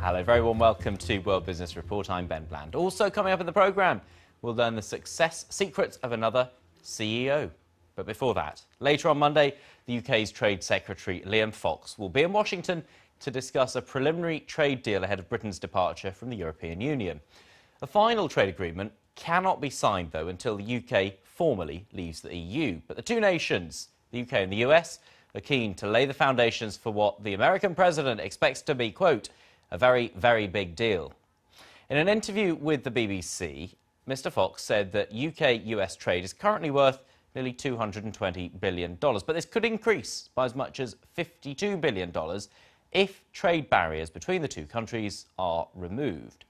Hello, very warm welcome to World Business Report. I'm Ben Bland. Also coming up in the programme, we'll learn the success secrets of another CEO. But before that, later on Monday, the UK's Trade Secretary Liam Fox will be in Washington to discuss a preliminary trade deal ahead of Britain's departure from the European Union. A final trade agreement cannot be signed, though, until the UK formally leaves the EU. But the two nations, the UK and the US, are keen to lay the foundations for what the American president expects to be, quote, a very, very big deal. In an interview with the BBC, Mr. Fox said that UK-US trade is currently worth nearly $220 billion, but this could increase by as much as $52 billion if trade barriers between the two countries are removed.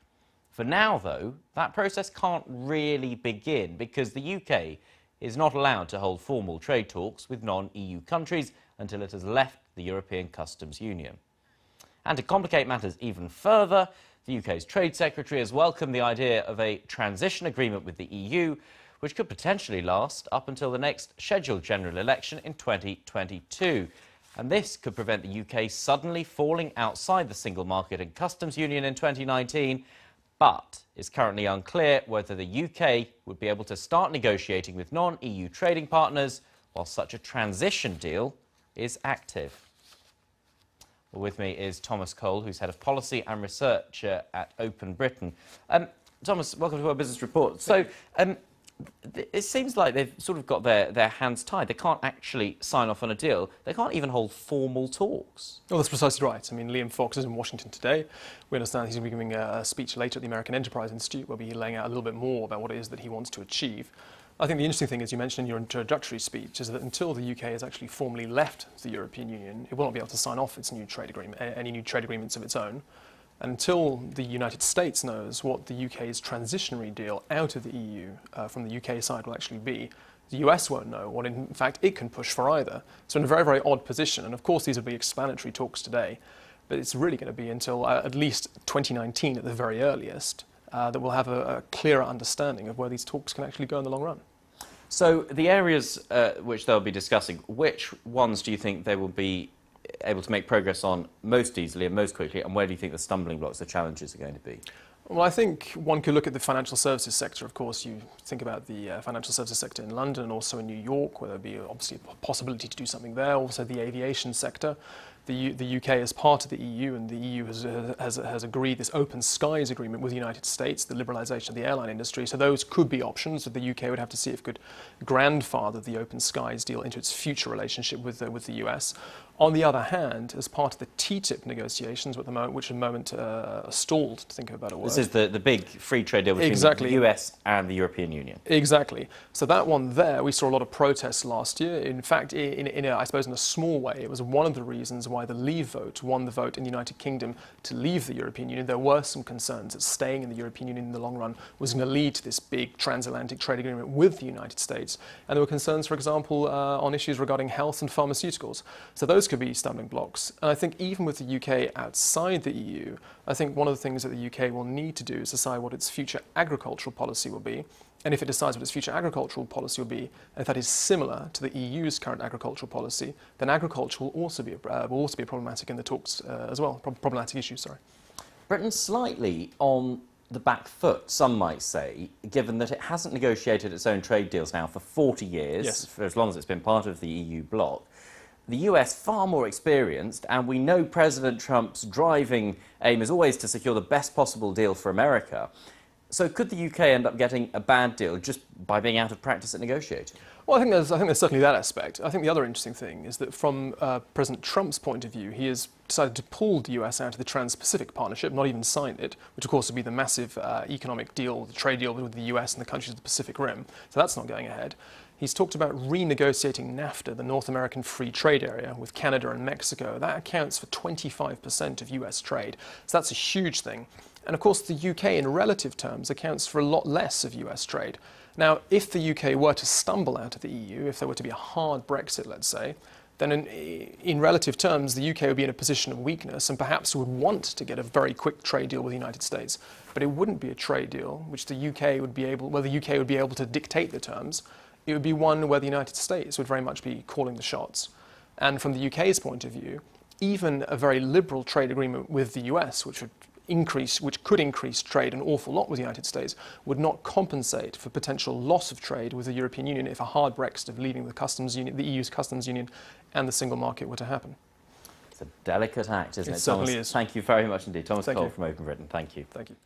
For now, though, that process can't really begin because the UK is not allowed to hold formal trade talks with non-EU countries until it has left the European Customs Union. And to complicate matters even further, the UK's Trade Secretary has welcomed the idea of a transition agreement with the EU, which could potentially last up until the next scheduled general election in 2022. And this could prevent the UK suddenly falling outside the single market and customs union in 2019, but it's currently unclear whether the UK would be able to start negotiating with non-EU trading partners while such a transition deal is active. With me is Thomas Cole, who's Head of Policy and Research at Open Britain. Thomas, welcome to our Business Report. So, it seems like they've sort of got their hands tied. They can't actually sign off on a deal. They can't even hold formal talks. Well, that's precisely right. I mean, Liam Fox is in Washington today. We understand he's going to be giving a speech later at the American Enterprise Institute, where he'll be laying out a little bit more about what it is that he wants to achieve. I think the interesting thing, as you mentioned in your introductory speech, is that until the UK has actually formally left the European Union, it will not be able to sign off its new trade agreement, any new trade agreements of its own. And until the United States knows what the UK's transitionary deal out of the EU from the UK side will actually be, the US won't know what, in fact, it can push for either. So in a very, very odd position. And of course, these will be explanatory talks today, but it's really going to be until at least 2019 at the very earliest that we'll have a clearer understanding of where these talks can actually go in the long run. So the areas which they'll be discussing, which ones do you think they will be able to make progress on most easily and most quickly, and where do you think the stumbling blocks, the challenges are going to be? Well, I think one could look at the financial services sector. Of course, you think about the financial services sector in London and also in New York, where there'll be obviously a possibility to do something there. Also the aviation sector. The UK is part of the EU, and the EU has agreed this Open Skies agreement with the United States, the liberalisation of the airline industry. So those could be options that the UK would have to see if it could grandfather the Open Skies deal into its future relationship with the US. On the other hand, as part of the TTIP negotiations, which at the moment are stalled, to think about a word. This is the big free trade deal between the US and the European Union. Exactly. So that one there, we saw a lot of protests last year. In fact, I suppose in a small way, it was one of the reasons why the Leave vote won the vote in the United Kingdom to leave the European Union. There were some concerns that staying in the European Union in the long run was going to lead to this big transatlantic trade agreement with the United States. And there were concerns, for example, on issues regarding health and pharmaceuticals. So those could be stumbling blocks. And I think even with the UK outside the EU, I think one of the things that the UK will need to do is decide what its future agricultural policy will be. And if it decides what its future agricultural policy will be, and if that is similar to the EU's current agricultural policy, then agriculture will also be problematic in the talks as well, problematic issue, sorry. Britain's slightly on the back foot, some might say, given that it hasn't negotiated its own trade deals now for 40 years, yes, for as long as it's been part of the EU bloc. The US far more experienced, and we know President Trump's driving aim is always to secure the best possible deal for America. So could the UK end up getting a bad deal just by being out of practice at negotiating? Well, I think there's certainly that aspect. I think the other interesting thing is that from President Trump's point of view, he has decided to pull the US out of the Trans-Pacific Partnership, not even sign it, which of course would be the massive economic deal, the trade deal with the US and the countries of the Pacific Rim. So that's not going ahead. He's talked about renegotiating NAFTA, the North American Free Trade Area, with Canada and Mexico. That accounts for 25% of US trade. So that's a huge thing. And of course, the UK, in relative terms, accounts for a lot less of US trade. Now, if the UK were to stumble out of the EU, if there were to be a hard Brexit, let's say, then in relative terms, the UK would be in a position of weakness and perhaps would want to get a very quick trade deal with the United States. But it wouldn't be a trade deal which the UK would be able to dictate the terms. It would be one where the United States would very much be calling the shots. And from the UK's point of view, even a very liberal trade agreement with the US, which would which could increase trade an awful lot with the United States, would not compensate for potential loss of trade with the European Union if a hard Brexit of leaving the customs union, the EU's customs union, and the single market were to happen. It's a delicate act, isn't it? It certainly Thomas, is. thank you very much indeed. Thomas Thank Cole you. from Open Britain. Thank you. Thank you.